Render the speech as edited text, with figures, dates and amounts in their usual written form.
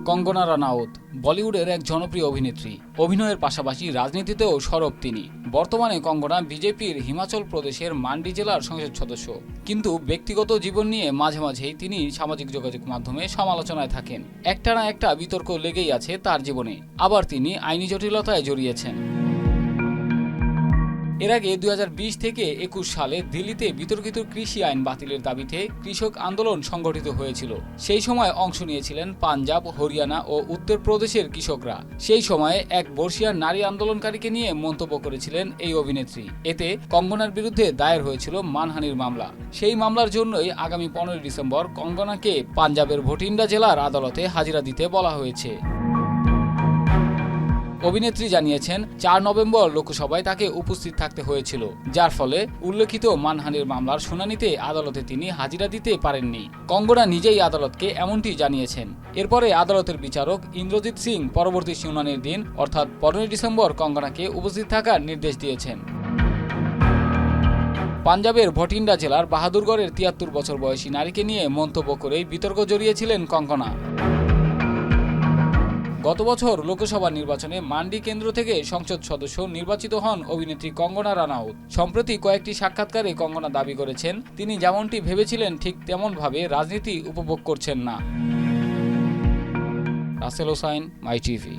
কঙ্গনা রানাউত বলিউডের এক জনপ্রিয় অভিনেত্রী। অভিনয়ের পাশাপাশি রাজনীতিতেও সরব তিনি। বর্তমানে কঙ্গনা বিজেপির হিমাচল প্রদেশের মান্ডি জেলার সংসদ সদস্য। কিন্তু ব্যক্তিগত জীবন নিয়ে মাঝে মাঝেই তিনি সামাজিক যোগাযোগ মাধ্যমে সমালোচনায় থাকেন। একটা না একটা বিতর্ক লেগেই আছে তার জীবনে। আবার তিনি আইনি জটিলতায় জড়িয়েছেন। এর আগে 2020 থেকে 21 সালে দিল্লিতে বিতর্কিত কৃষি আইন বাতিলের দাবিতে কৃষক আন্দোলন সংগঠিত হয়েছিল। সেই সময় অংশ নিয়েছিলেন পাঞ্জাব, হরিয়ানা ও উত্তরপ্রদেশের কৃষকরা। সেই সময়ে এক বর্ষিয়ান নারী আন্দোলনকারীকে নিয়ে মন্তব্য করেছিলেন এই অভিনেত্রী। এতে কঙ্গনার বিরুদ্ধে দায়ের হয়েছিল মানহানির মামলা। সেই মামলার জন্যই আগামী 15 ডিসেম্বর কঙ্গনাকে পাঞ্জাবের ভটিন্ডা জেলার আদালতে হাজিরা দিতে বলা হয়েছে। অভিনেত্রী জানিয়েছেন 4 নভেম্বর লোকসভায় তাকে উপস্থিত থাকতে হয়েছিল, যার ফলে উল্লেখিত মানহানির মামলার শুনানিতে আদালতে তিনি হাজিরা দিতে পারেননি। কঙ্গনা নিজেই আদালতকে এমনটি জানিয়েছেন। এরপরে আদালতের বিচারক ইন্দ্রজিৎ সিং পরবর্তী শুনানির দিন অর্থাৎ 15 ডিসেম্বর কঙ্গনাকে উপস্থিত থাকার নির্দেশ দিয়েছেন। পাঞ্জাবের ভটিন্ডা জেলার বাহাদুরগড়ের 73 বছর বয়সী নারীকে নিয়ে মন্তব্য করেই বিতর্ক জড়িয়েছিলেন কঙ্গনা। গত বছর লোকসভা নির্বাচনে মান্ডি কেন্দ্র থেকে সংসদ সদস্য নির্বাচিত হন অভিনেত্রী কঙ্গনা রানাউত। সম্প্রতি কয়েকটি সাক্ষাৎকারে কঙ্গনা দাবি করেছেন তিনি যেমনটি ভেবেছিলেন ঠিক তেমনভাবে রাজনীতি উপভোগ করছেন না। রাসেল হোসাইন, মাই টিভি।